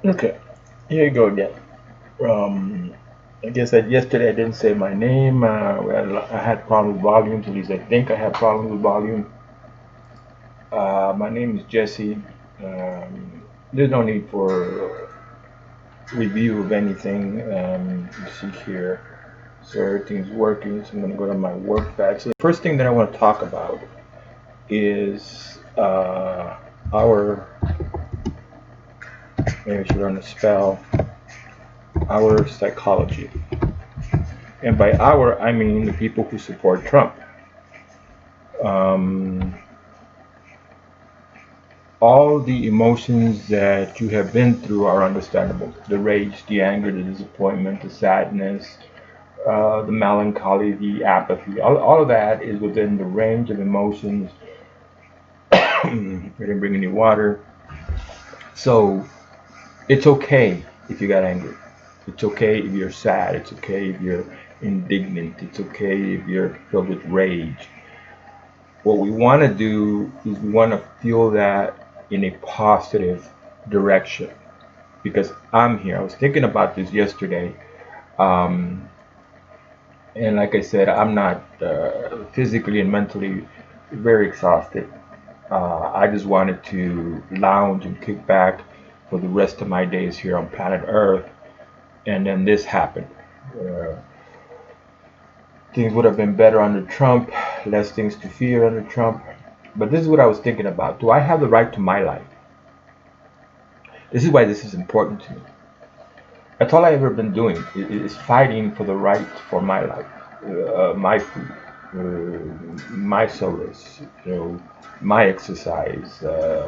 Okay, here you go again. Um, I guess that yesterday I didn't say my name. I had problems with volumes. At least I think I had problems with volume. My name is Jesse. There's no need for review of anything. You see here, so everything's working. So I'm going to go to my work batch. So the first thing that I want to talk about is our. Maybe I should learn to spell our psychology. And by our, I mean the people who support Trump. Um, all the emotions that you have been through are understandable. The rage, the anger, the disappointment, the sadness, the melancholy, the apathy. All of that is within the range of emotions. We didn't bring any water. So it's okay if you got angry. It's okay if you're sad. It's okay if you're indignant. It's okay if you're filled with rage. What we want to do is we want to feel that in a positive direction because I'm here. I was thinking about this yesterday, um, and like I said, I'm not physically and mentally very exhausted. I just wanted to lounge and kick back for the rest of my days here on planet Earth, and then this happened. Uh, Things would have been better under Trump, less things to fear under Trump. But this is what I was thinking about. Do I have the right to my life? This is why this is important to me. That's all I've ever been doing is fighting for the right for my life, my food, my solace, my exercise,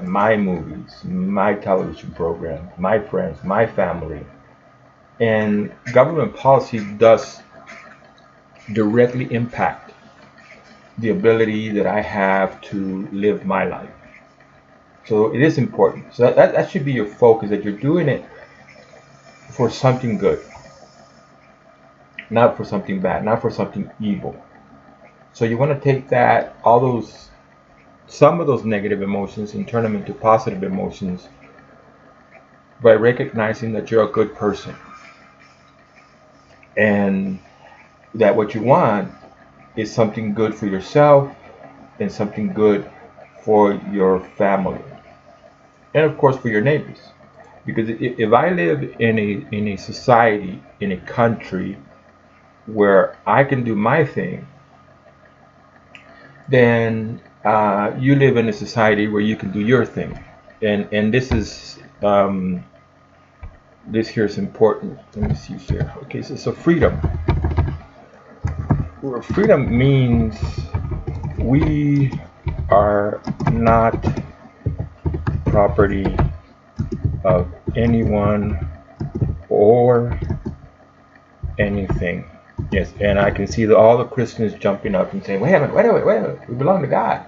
my movies, my television program, my friends, my family. And government policy does directly impact the ability that I have to live my life. So it is important. So that should be your focus, that you're doing it for something good, not for something bad, not for something evil. So you want to take that, some of those negative emotions and turn them into positive emotions by recognizing that you're a good person and that what you want is something good for yourself and something good for your family and of course for your neighbors. Because if I live in a society, in a country where I can do my thing, then you live in a society where you can do your thing. And this here is important. Let me see here. Okay, so freedom. Well, freedom means we are not property of anyone or anything. Yes, and I can see all the Christians jumping up and saying, wait a minute, we belong to God.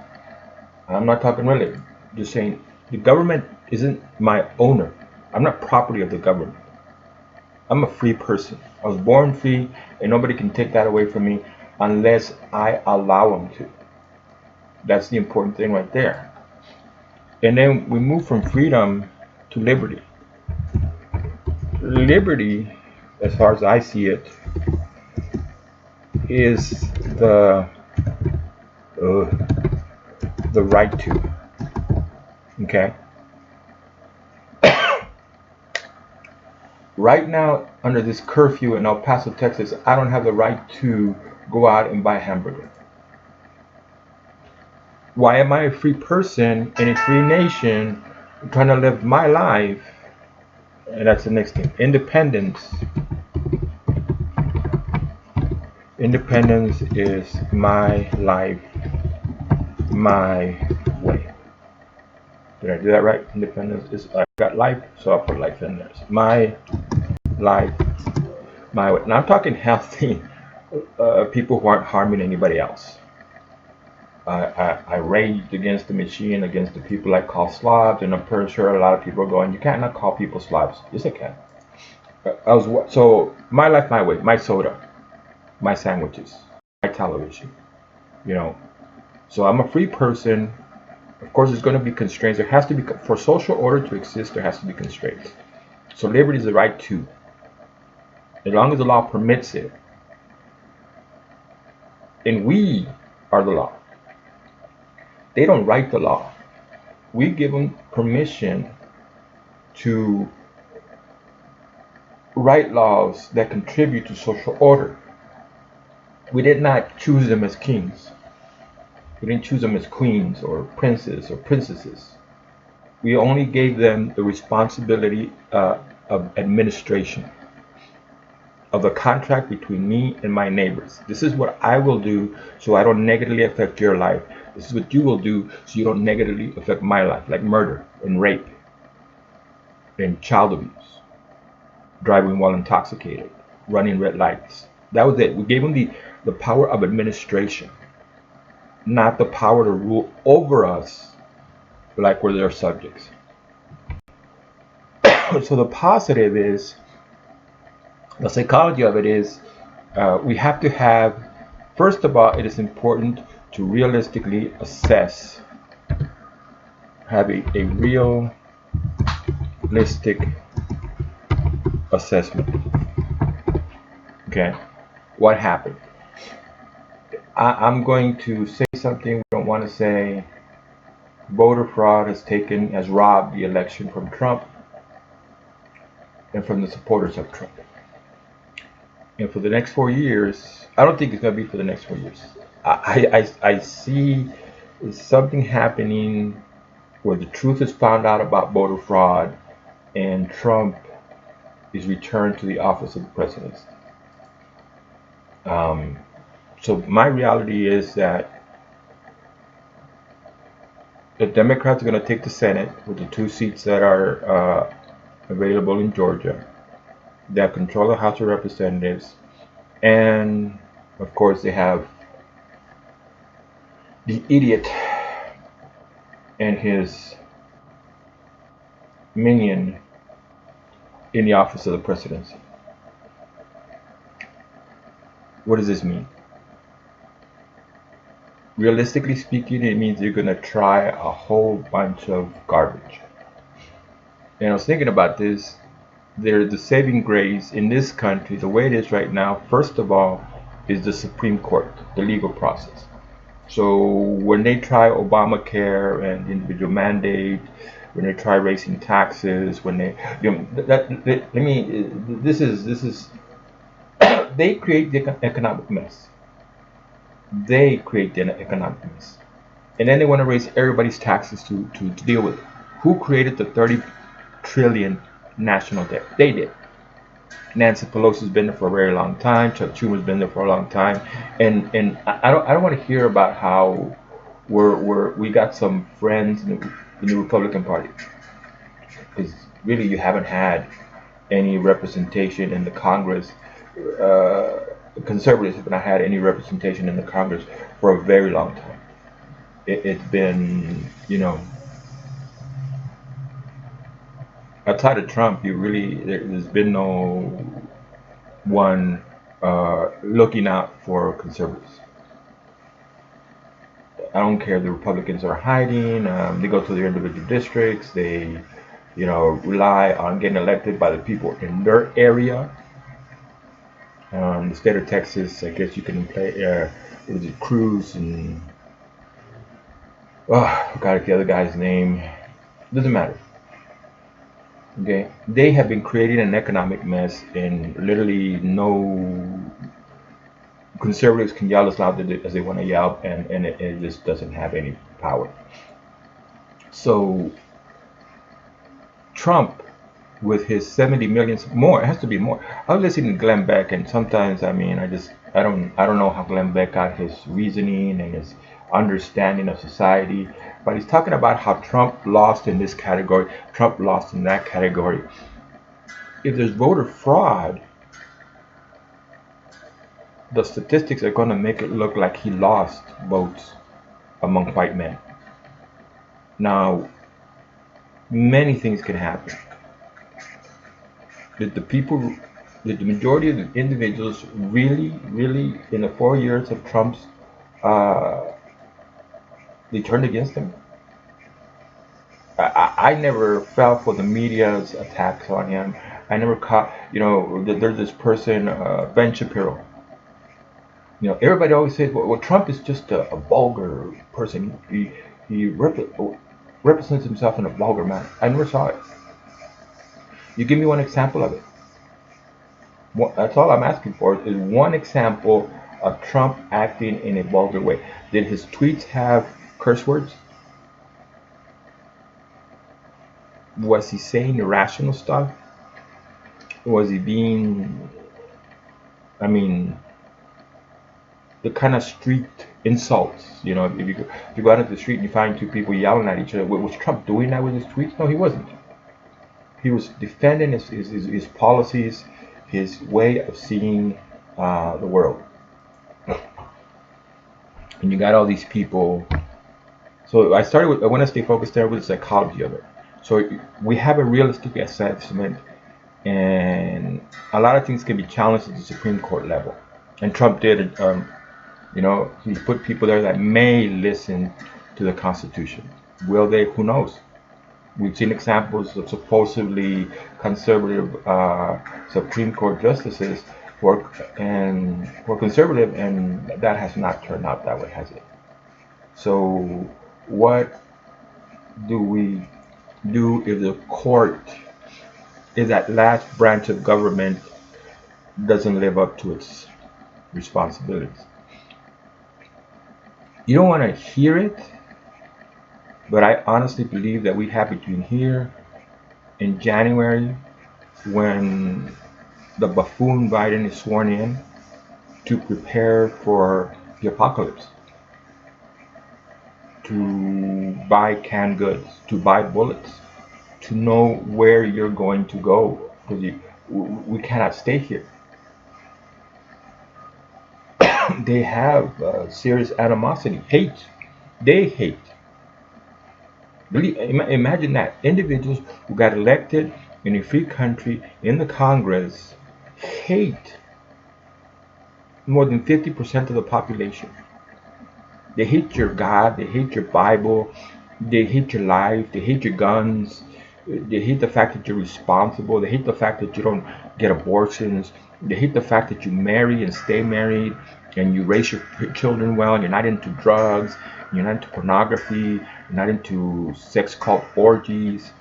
I'm not talking religion. Just saying the government isn't my owner. I'm not property of the government. I'm a free person. I was born free, and nobody can take that away from me unless I allow them to. That's the important thing right there. And then we move from freedom to liberty. Liberty, as far as I see it, is uh, the right to. Okay. Right now, under this curfew in El Paso, Texas, I don't have the right to go out and buy a hamburger. Why am I a free person in a free nation trying to live my life? And that's the next thing. Independence. Independence is my life, my way. Did I do that right? Independence is I got life, so I'll put life in there. It's my life, my way. Now I'm talking healthy people who aren't harming anybody else. I raged against the machine, against the people I call slobs, and I'm pretty sure a lot of people are going, you can't not call people slobs. Yes, I can. So my life, my way, my soda, my sandwiches, my television, you know. So I'm a free person. Of course, there's going to be constraints. There has to be, for social order to exist, there has to be constraints. So liberty is the right to, as long as the law permits it, and we are the law. They don't write the law. We give them permission to write laws that contribute to social order. We did not choose them as kings. We didn't choose them as queens or princes or princesses. We only gave them the responsibility of administration of the contract between me and my neighbors. This is what I will do so I don't negatively affect your life. This is what you will do so you don't negatively affect my life, like murder and rape and child abuse, driving while intoxicated, running red lights. That was it. We gave them the power of administration, not the power to rule over us like we're their subjects. So the positive is, the psychology of it is, we have to have, first of all, it is important to realistically assess, have a realistic assessment. Okay, what happened? I'm going to say something we don't want to say. Voter fraud has robbed the election from Trump and from the supporters of Trump. And for the next 4 years, I don't think it's going to be for the next 4 years. I see something happening where the truth is found out about voter fraud and Trump is returned to the office of the president. Um, so my reality is that the Democrats are going to take the Senate with the 2 seats that are available in Georgia. They have control of the House of Representatives, and of course they have the idiot and his minion in the office of the presidency. What does this mean? Realistically speaking, it means you're going to try a whole bunch of garbage. And I was thinking about this. The saving grace in this country, the way it is right now, first of all, is the Supreme Court, the legal process. So when they try Obamacare and individual mandate, when they try raising taxes, when they, this is, they create the economic mess. They create the economic mess. And then they want to raise everybody's taxes to deal with it. Who created the 30 trillion national debt? They did. Nancy Pelosi's been there for a very long time. Chuck Schumer's been there for a long time, and I don't want to hear about how we got some friends in the Republican Party, because really you haven't had any representation in the Congress. Conservatives have not had any representation in the Congress for a very long time. It's been, outside of Trump, there's been no one looking out for conservatives. I don't care if the Republicans are hiding. They go to their individual districts. They, rely on getting elected by the people in their area. The state of Texas, I guess you can play. Was it Cruz and I forgot the other guy's name. Doesn't matter. Okay, they have been creating an economic mess, and literally no conservatives can yell as loud as they want to yell, and it just doesn't have any power. So Trump, with his 70 million more, it has to be more. I was listening to Glenn Beck, and sometimes I don't know how Glenn Beck got his reasoning and his understanding of society, but he's talking about how Trump lost in this category, Trump lost in that category. If there's voter fraud, the statistics are going to make it look like he lost votes among white men. Now, many things can happen. Did the majority of the individuals really, in the 4 years of Trump's, they turned against him? I never fell for the media's attacks on him. I never caught, there's this person, Ben Shapiro. Everybody always says, well, Trump is just a vulgar person. He represents himself in a vulgar manner. I never saw it. You give me one example of it. That's all I'm asking for is one example of Trump acting in a vulgar way. Did his tweets have curse words? Was he saying irrational stuff? Was he being, I mean, the kind of street insults? If you go out into the street and you find two people yelling at each other, was Trump doing that with his tweets? No, he wasn't. He was defending his policies, his way of seeing the world. And you got all these people. So I want to stay focused there with the psychology of it. So we have a realistic assessment, and a lot of things can be challenged at the Supreme Court level. And Trump did, he put people there that may listen to the Constitution. Will they? Who knows? We've seen examples of supposedly conservative Supreme Court justices who are conservative, and that has not turned out that way, has it? So, what do we do if the court, if that last branch of government doesn't live up to its responsibilities? You don't want to hear it, but I honestly believe that we have between here and January, when the buffoon Biden is sworn in, to prepare for the apocalypse, to buy canned goods, to buy bullets, to know where you're going to go, because we cannot stay here. They have serious animosity, hate. They hate. Really, imagine that individuals who got elected in a free country in the Congress hate more than 50% of the population. They hate your God, they hate your Bible, they hate your life, they hate your guns, they hate the fact that you're responsible, they hate the fact that you don't get abortions, they hate the fact that you marry and stay married and you raise your children well, and you're not into drugs, you're not into pornography, you're not into sex cult orgies.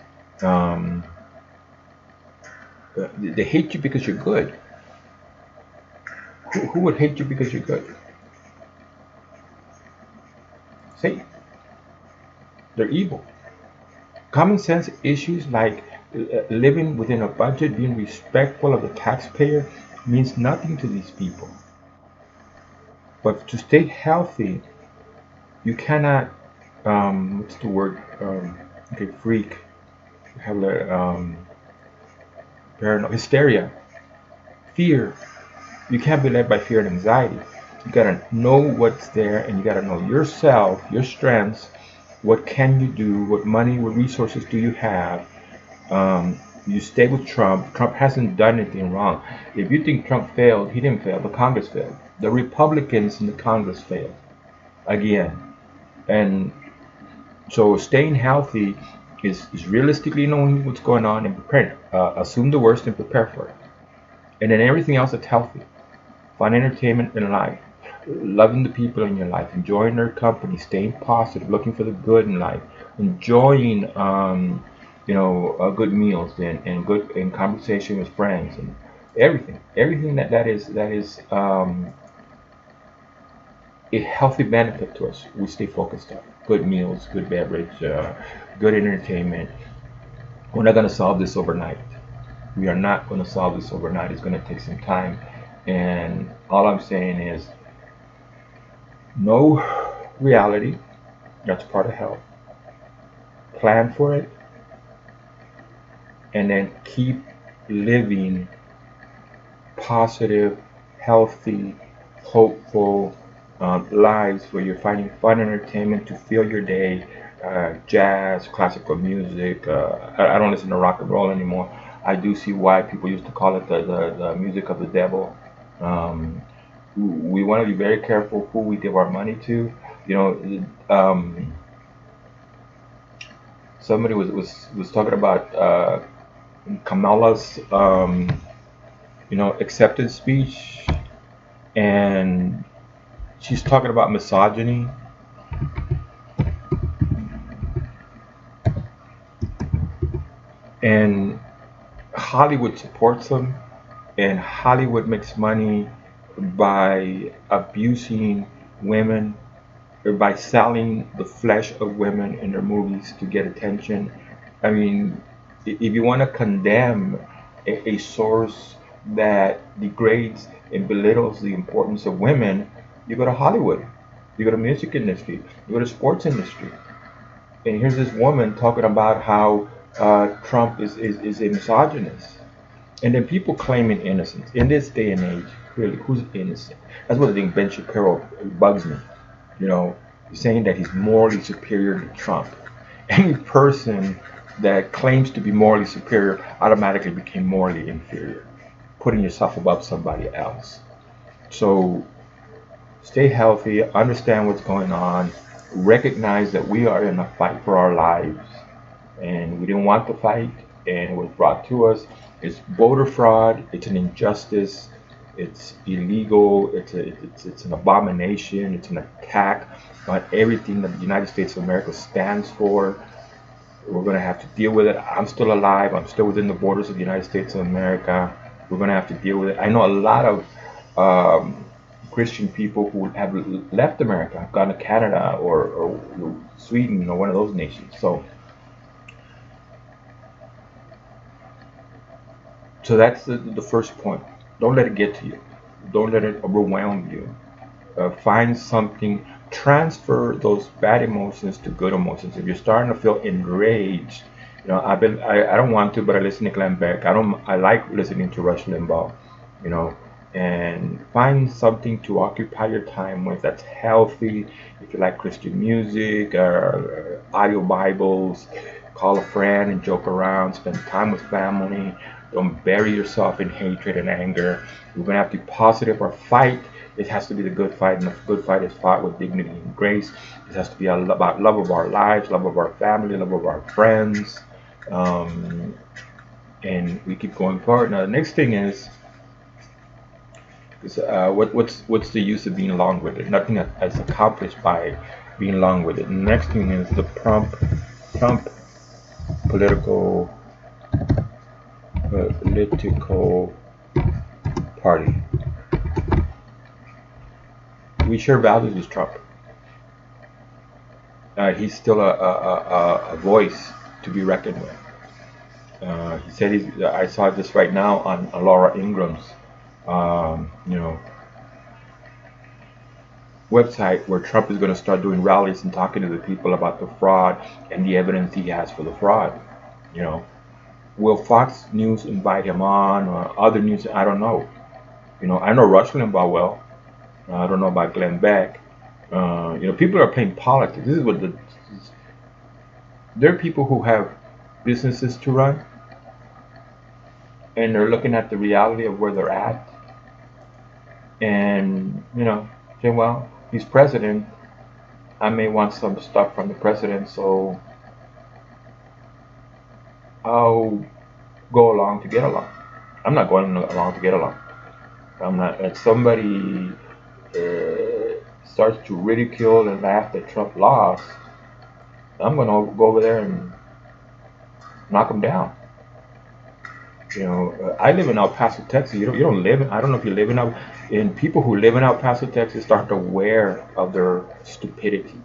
They hate you because you're good. Who would hate you because you're good? Satan. They're evil. Common sense issues like living within a budget, being respectful of the taxpayer, means nothing to these people. But to stay healthy, you cannot, what's the word? Freak. Have paranoia, hysteria, fear. You can't be led by fear and anxiety. You gotta know what's there, and you gotta know yourself, your strengths. What can you do? What money, what resources do you have? You stay with Trump. Trump hasn't done anything wrong. If you think Trump failed, he didn't fail. The Congress failed. The Republicans in the Congress failed again. And so staying healthy is realistically knowing what's going on and preparing. Assume the worst and prepare for it. And then everything else that's healthy. Find entertainment in life. Loving the people in your life. Enjoying their company. Staying positive. Looking for the good in life. Enjoying good meals and good in conversation with friends and everything that is a healthy benefit to us. We stay focused on good meals, good beverage, good entertainment. We're not going to solve this overnight. We are not going to solve this overnight. It's going to take some time, and all I'm saying is know reality. That's part of health. Plan for it, and then keep living positive, healthy, hopeful lives where you're finding fun entertainment to fill your day. Jazz, classical music. I don't listen to rock and roll anymore. I do see why people used to call it the music of the devil. We want to be very careful who we give our money to. somebody was talking about Kamala's acceptance speech, and she's talking about misogyny, and Hollywood supports them, and Hollywood makes money by abusing women or by selling the flesh of women in their movies to get attention. I mean, if you want to condemn a source that degrades and belittles the importance of women, you go to Hollywood, you go to music industry, you go to sports industry. And here's this woman talking about how Trump is a misogynist. And then people claiming innocence. In this day and age, really, who's innocent? That's what I think Ben Shapiro bugs me. You know, saying that he's morally superior to Trump. Any person that claims to be morally superior automatically became morally inferior, putting yourself above somebody else. So stay healthy, understand what's going on, recognize that we are in a fight for our lives, and we didn't want the fight, and it was brought to us. It's voter fraud. It's an injustice. It's illegal. It's an abomination. It's an attack on everything that the United States of America stands for. We're going to have to deal with it. I'm still alive. I'm still within the borders of the United States of America. We're going to have to deal with it. I know a lot of Christian people who have left America, have gone to Canada or Sweden or one of those nations. So that's the first point. Don't let it get to you. Don't let it overwhelm you. Find something. Transfer those bad emotions to good emotions. If you're starting to feel enraged, I don't want to, but I listen to Glenn Beck. I like listening to Rush Limbaugh. You know, and find something to occupy your time with that's healthy. If you like Christian music or audio Bibles, call a friend and joke around, spend time with family. Don't bury yourself in hatred and anger. We're going to have to be positive or fight. It has to be the good fight, and the good fight is fought with dignity and grace. It has to be about love of our lives, love of our family, love of our friends, um, and we keep going forward. Now, the next thing is what's the use of being along with it? Nothing is accomplished by being along with it. And the next thing is the Trump political political party. We share values with Trump. He's still a voice to be reckoned with. He said I saw this right now on Laura Ingram's, you know, website where Trump is going to start doing rallies and talking to the people about the fraud and the evidence he has for the fraud. You know, will Fox News invite him on or other news? I don't know. I know Rush Limbaugh well. I don't know about Glenn Beck. People are playing politics. This is what there are people who have businesses to run, and they're looking at the reality of where they're at, and saying, well, he's president. I may want some stuff from the president, so I'll go along to get along. I'm not going along to get along. I'm not. If somebody starts to ridicule and laugh that Trump lost, I'm going to go over there and knock him down. I live in El Paso, Texas. You don't live in. I don't know if you live in and people who live in El Paso, Texas, start aware of their stupidity.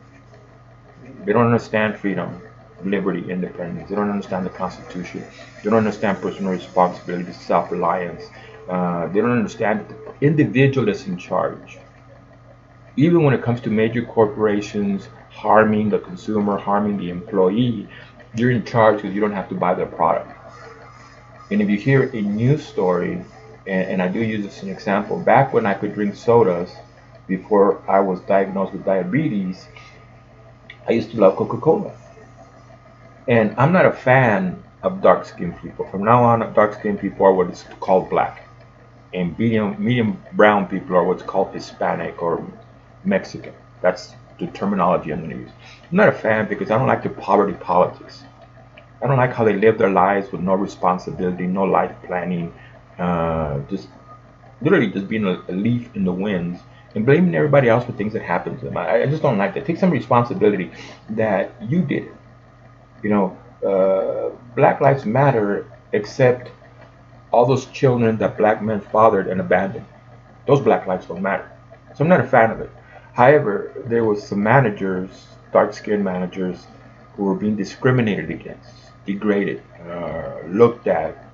They don't understand freedom, liberty, independence. They don't understand the Constitution. They don't understand personal responsibility, self-reliance. They don't understand that the individual is in charge. Even when it comes to major corporations harming the consumer, harming the employee, you're in charge because you don't have to buy their product. And if you hear a news story, and I do use this as an example, back when I could drink sodas before I was diagnosed with diabetes, I used to love Coca-Cola. And I'm not a fan of dark-skinned people. From now on, dark-skinned people are what is called black. And medium brown people are what's called Hispanic or Mexican. That's the terminology I'm going to use. I'm not a fan because I don't like the poverty politics. I don't like how they live their lives with no responsibility, no life planning, just literally just being a leaf in the winds and blaming everybody else for things that happen to them. I just don't like that. Take some responsibility that you did it. You know, Black Lives Matter, except all those children that black men fathered and abandoned. Those black lives don't matter. So I'm not a fan of it. However, there was some managers, dark-skinned managers, who were being discriminated against, degraded, looked at,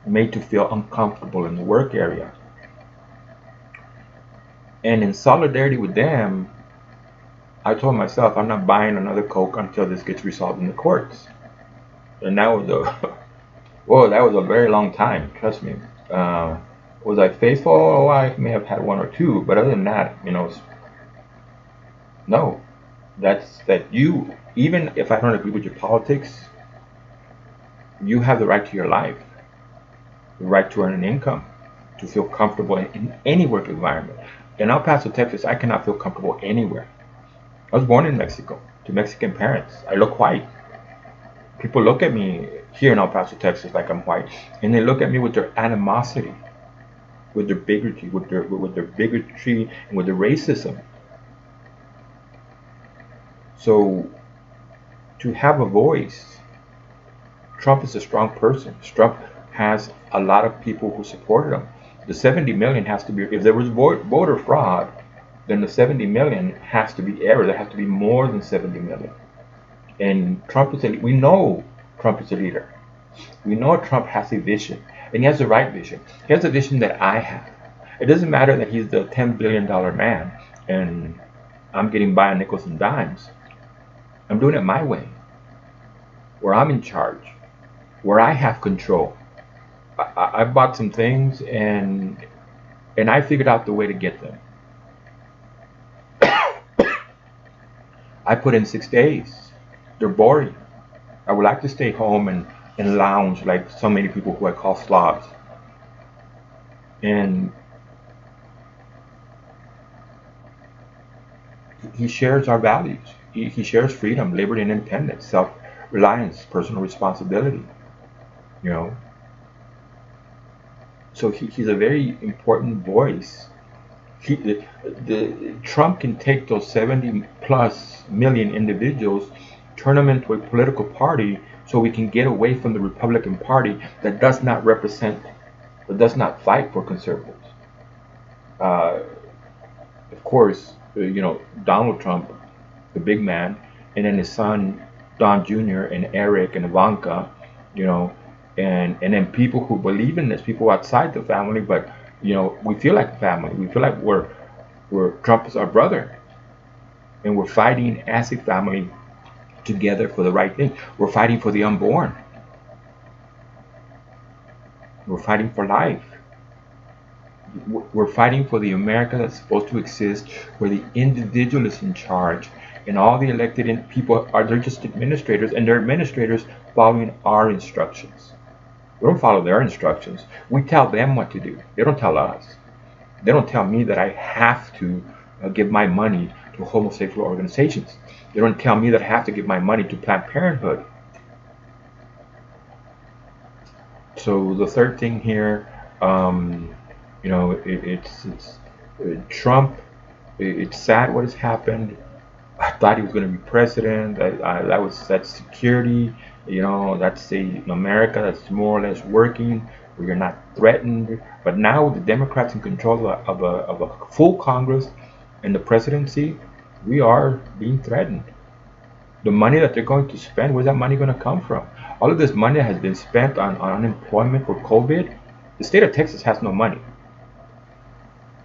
made to feel uncomfortable in the work area. And in solidarity with them, I told myself I'm not buying another Coke until this gets resolved in the courts. And that was a whoa, that was a very long time. Trust me. Was I faithful? Oh, I may have had one or two, but other than that, no. That's that you. Even if I don't agree with your politics, you have the right to your life, the right to earn an income, to feel comfortable in any work environment. In El Paso, Texas, I cannot feel comfortable anywhere. I was born in Mexico to Mexican parents. I look white. People look at me here in El Paso, Texas, like I'm white, and they look at me with their animosity, with their bigotry, with their bigotry and with their racism. So to have a voice, Trump is a strong person. Trump has a lot of people who supported him. The 70 million has to be, if there was voter fraud, then the 70 million has to be error. There has to be more than 70 million. And Trump is we know Trump is a leader. We know Trump has a vision, and he has the right vision. He has a vision that I have. It doesn't matter that he's the $10 billion man and I'm getting by on nickels and dimes. I'm doing it my way, where I'm in charge, where I have control. I bought some things and I figured out the way to get them. I put in 6 days. They're boring. I would like to stay home and lounge like so many people who I call slobs. And he shares our values. He shares freedom, liberty, and independence, self-reliance, personal responsibility. You know, so he's a very important voice. Trump can take those 70 plus million individuals, turn them into a political party, so we can get away from the Republican Party that does not represent, that does not fight for conservatives. Uh, of course, Donald Trump, the big man, and then his son Don Jr. and Eric and Ivanka, you know, and then people who believe in this, people outside the family, but we feel like a family. We feel like we're Trump is our brother, and we're fighting as a family together for the right thing. We're fighting for the unborn. We're fighting for life. We're fighting for the America that's supposed to exist, where the individual is in charge, and all the elected people they're just administrators, and they're administrators following our instructions. We don't follow their instructions. We tell them what to do. They don't tell us. They don't tell me that I have to give my money to homosexual organizations. They don't tell me that I have to give my money to Planned Parenthood. So the third thing here, it's Trump. It's sad what has happened. I thought he was going to be president. That's security. That's America that's more or less working, where you're not threatened. But now with the Democrats in control of a full Congress and the presidency, we are being threatened. The money that they're going to spend, where's that money going to come from? All of this money has been spent on unemployment for COVID. The state of Texas has no money.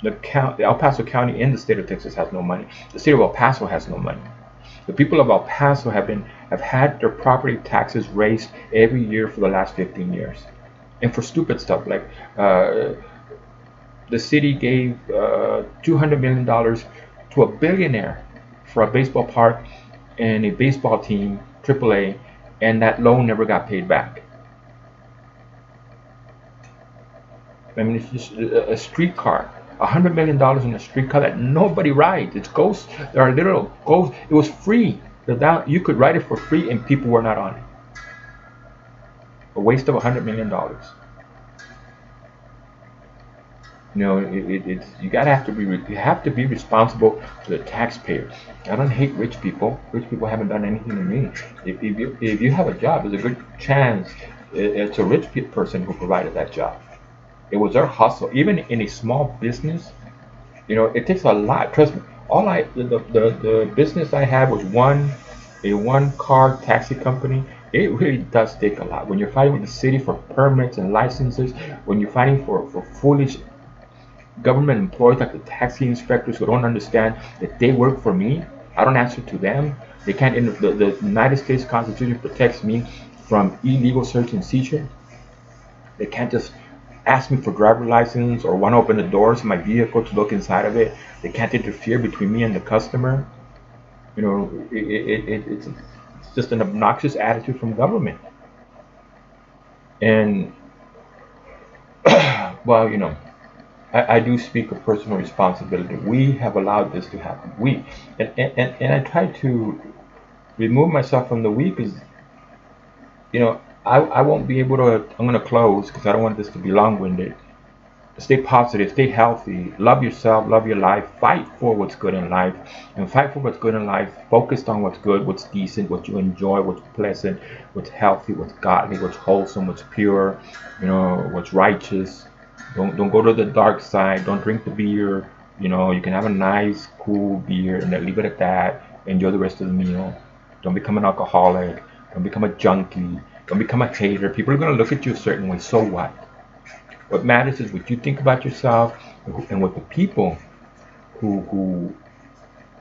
The El Paso County in the state of Texas has no money. The state of El Paso has no money. The people of El Paso have had their property taxes raised every year for the last 15 years, and for stupid stuff like the city gave $200 million to a billionaire for a baseball park and a baseball team, AAA, and that loan never got paid back. I mean, it's just a streetcar. $100 million in a streetcar that nobody rides. It's ghosts. There are little ghosts. It was free. You could ride it for free, and people were not on it. a waste of $100 million. It's you gotta have to be you have to be responsible to the taxpayer. I don't hate rich people. Rich people haven't done anything to me. If you have a job, there's a good chance it's a rich person who provided that job. It was their hustle. Even in a small business, it takes a lot. Trust me. All I the business I had was one car taxi company. It really does take a lot. When you're fighting with the city for permits and licenses, when you're fighting for foolish government employees like the taxi inspectors who don't understand that they work for me. I don't answer to them. They can't. The United States Constitution protects me from illegal search and seizure. They can't just ask me for driver license or want to open the doors of my vehicle to look inside of it. They can't interfere between me and the customer. It's just an obnoxious attitude from government. And well, I do speak of personal responsibility. We have allowed this to happen. And I try to remove myself from the we because I won't be able to. I'm going to close because I don't want this to be long-winded. Stay positive, stay healthy, love yourself, love your life, fight for what's good in life, and fight for what's good in life. Focused on what's good, what's decent, what you enjoy, what's pleasant, what's healthy, what's godly, what's wholesome, what's pure, what's righteous. Don't go to the dark side. Don't drink the beer. You can have a nice, cool beer and then leave it at that. Enjoy the rest of the meal. Don't become an alcoholic. Don't become a junkie. Don't become a hater. People are going to look at you a certain way. So what? What matters is what you think about yourself and what the people who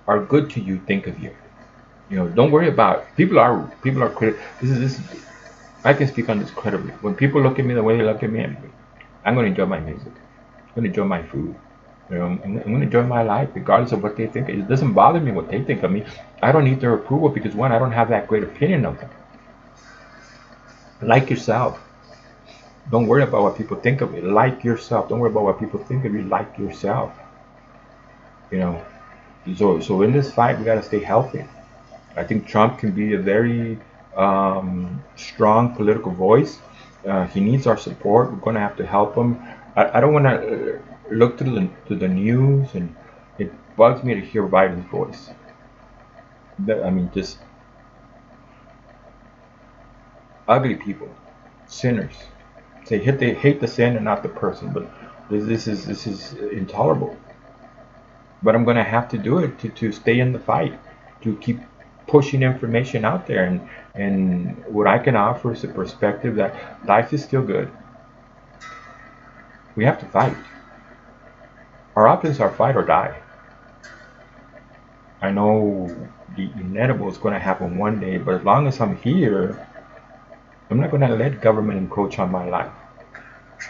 are good to you think of you. Don't worry about people are critical. This. I can speak on this credibly. When people look at me the way they look at me, I'm going to enjoy my music. I'm going to enjoy my food. I'm going to enjoy my life regardless of what they think. It doesn't bother me what they think of me. I don't need their approval because one, I don't have that great opinion of them. Like yourself. Don't worry about what people think of you. Like yourself. Don't worry about what people think of you. Like yourself. You know. So in this fight, we got to stay healthy. I think Trump can be a very strong political voice. He needs our support. We're going to have to help him. I don't want to look to the news, and it bugs me to hear Biden's voice. I mean, just ugly people, sinners. They hate the sin and not the person. But this is intolerable. But I'm going to have to do it to stay in the fight, to keep pushing information out there. And what I can offer is a perspective that life is still good. We have to fight. Our options are fight or die. I know the inevitable is going to happen one day, but as long as I'm here, I'm not going to let government encroach on my life.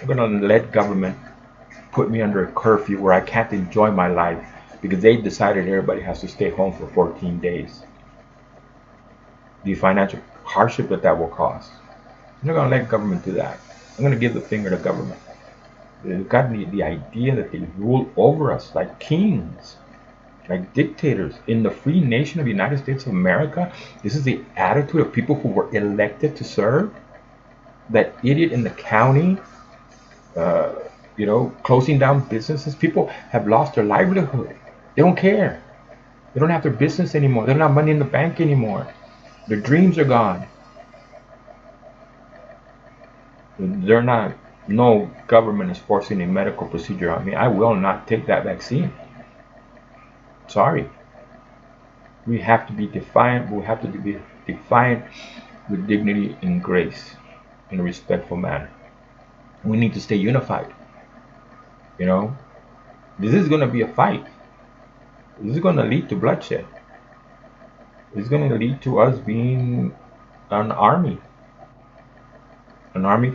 I'm going to let government put me under a curfew where I can't enjoy my life because they decided everybody has to stay home for 14 days. The financial hardship that will cause. I'm not going to let government do that. I'm going to give the finger to government. They've got the idea that they rule over us like kings, like dictators. In the free nation of the United States of America, this is the attitude of people who were elected to serve. That idiot in the county, closing down businesses. People have lost their livelihood. They don't care. They don't have their business anymore. They don't have money in the bank anymore. Their dreams are gone. They're not. No government is forcing a medical procedure on me. I will not take that vaccine. Sorry. We have to be defiant. We have to be defiant with dignity and grace in a respectful manner. We need to stay unified. This is going to be a fight. This is going to lead to bloodshed. This is going to lead to us being an army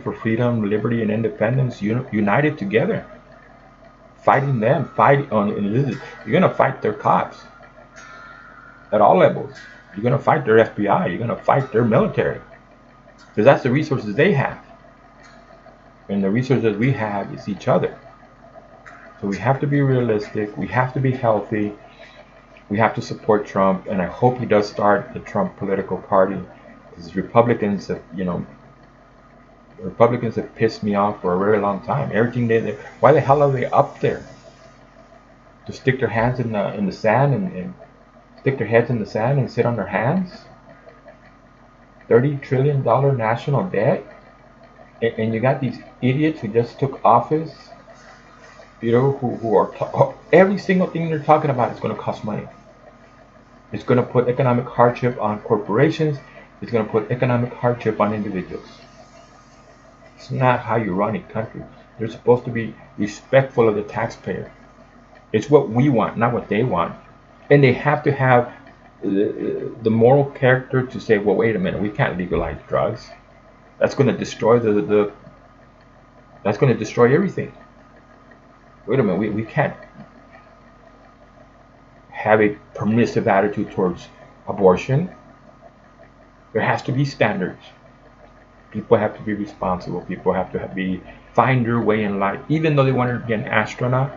for freedom, liberty, and independence, united together, fighting them. You're going to fight their cops at all levels. You're going to fight their FBI. You're going to fight their military because that's the resources they have, and the resources we have is each other. So we have to be realistic. We have to be healthy. We have to support Trump, and I hope he does start the Trump political party. Because Republicans have, Republicans have pissed me off for a very long time. Everything why the hell are they up there? To stick their hands in the sand and stick their heads in the sand and sit on their hands? $30 trillion national debt, and you got these idiots who just took office, who are every single thing they're talking about is going to cost money. It's going to put economic hardship on corporations. It's going to put economic hardship on individuals. It's not how you run a country. They're supposed to be respectful of the taxpayer. It's what we want, not what they want. And they have to have the moral character to say, well, wait a minute, we can't legalize drugs. That's going to destroy that's going to destroy everything. Wait a minute, we can't have a permissive attitude towards abortion. There has to be standards. People have to be responsible. People have to find their way in life. Even though they want to be an astronaut,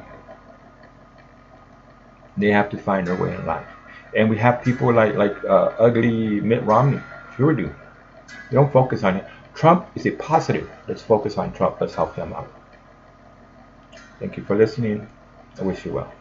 they have to find their way in life. And we have people like ugly Mitt Romney. Sure do. We don't focus on it. Trump is a positive. Let's focus on Trump. Let's help him out. Thank you for listening. I wish you well.